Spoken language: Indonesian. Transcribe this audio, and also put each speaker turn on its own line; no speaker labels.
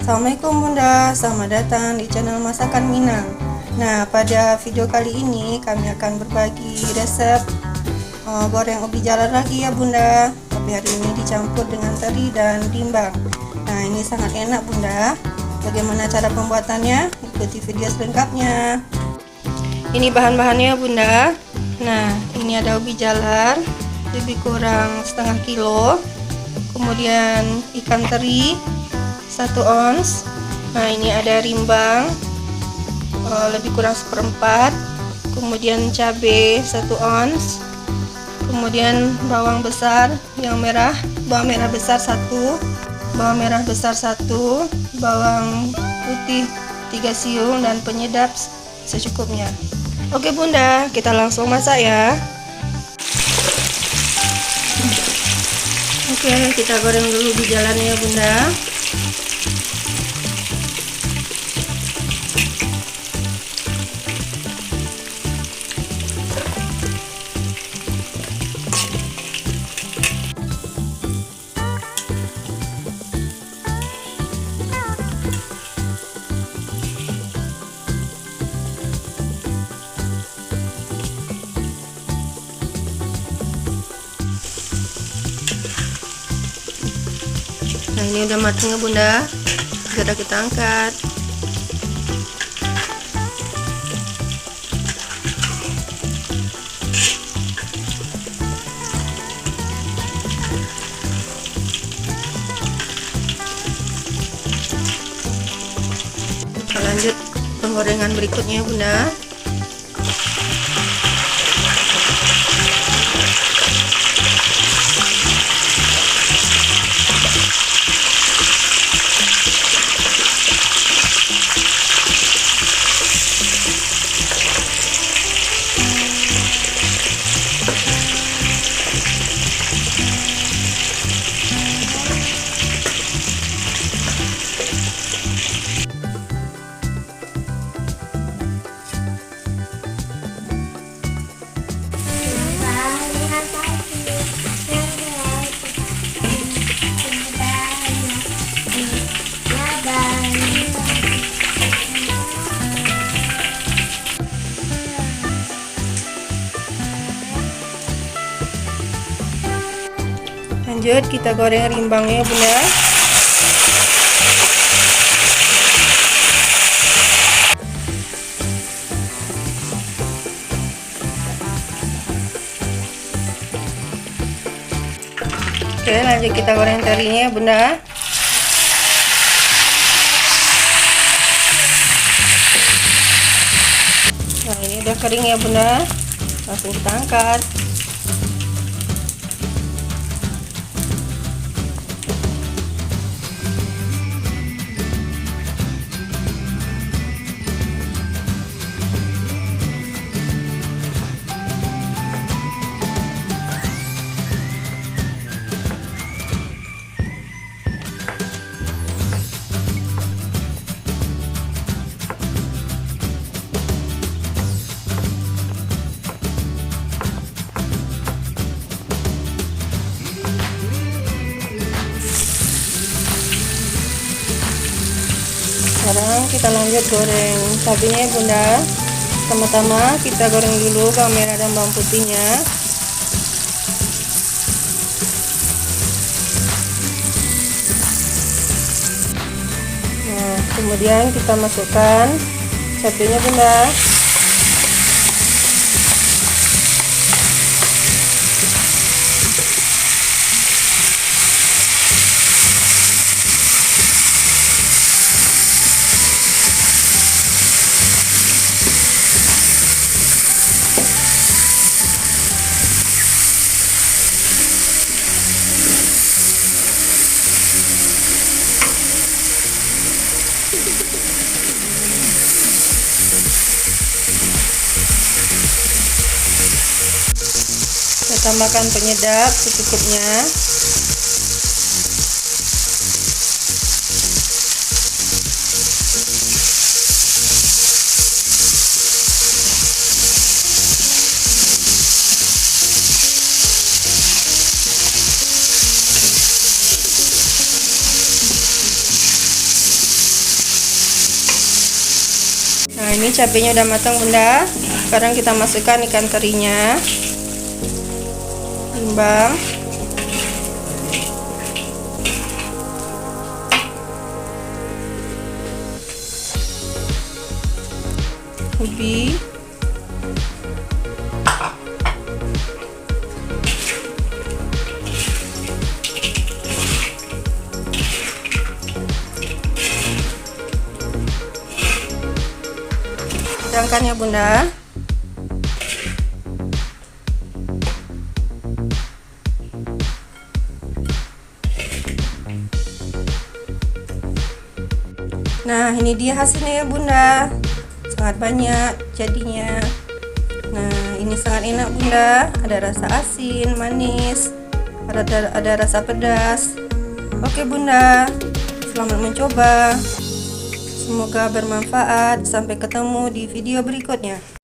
Assalamualaikum Bunda, selamat datang di channel Masakan Minang. Nah, pada video kali ini kami akan berbagi resep goreng ubi jalar lagi ya Bunda. Tapi hari ini dicampur dengan teri dan timbang. Nah, ini sangat enak Bunda. Bagaimana cara pembuatannya? Ikuti video selengkapnya. Ini bahan-bahannya Bunda. Nah, ini ada ubi jalar lebih kurang setengah kilo. Kemudian ikan teri 1 ons. Nah, ini ada rimbang lebih kurang 1/4. Kemudian cabai 1 ons. Kemudian bawang besar yang merah, bawang merah besar 1, bawang merah besar 1, bawang putih 3 siung, dan penyedap secukupnya. Oke Bunda, kita langsung masak ya. Oke, kita goreng dulu ubi jalarnya ya Bunda. Nah, ini udah matang ya Bunda, segera kita angkat. Kita lanjut penggorengan berikutnya ya Bunda. Lanjut kita goreng rimbangnya Bunda. Oke, lanjut kita goreng terinya Bunda. Nah, ini udah kering ya Bunda, langsung kita angkat. Sekarang kita lanjut goreng cabenya Bunda. Pertama-tama kita goreng dulu bawang merah dan bawang putihnya. Nah, kemudian kita masukkan cabenya Bunda. Kita tambahkan penyedap secukupnya. ini cabenya udah matang bunda. Sekarang kita masukkan ikan terinya, timbang, ubi, sedangkan ya bunda. Nah, ini dia hasilnya ya bunda, sangat banyak jadinya. Nah, ini sangat enak bunda, ada rasa asin, manis, ada rasa pedas. Oke bunda, selamat mencoba, semoga bermanfaat. Sampai ketemu di video berikutnya.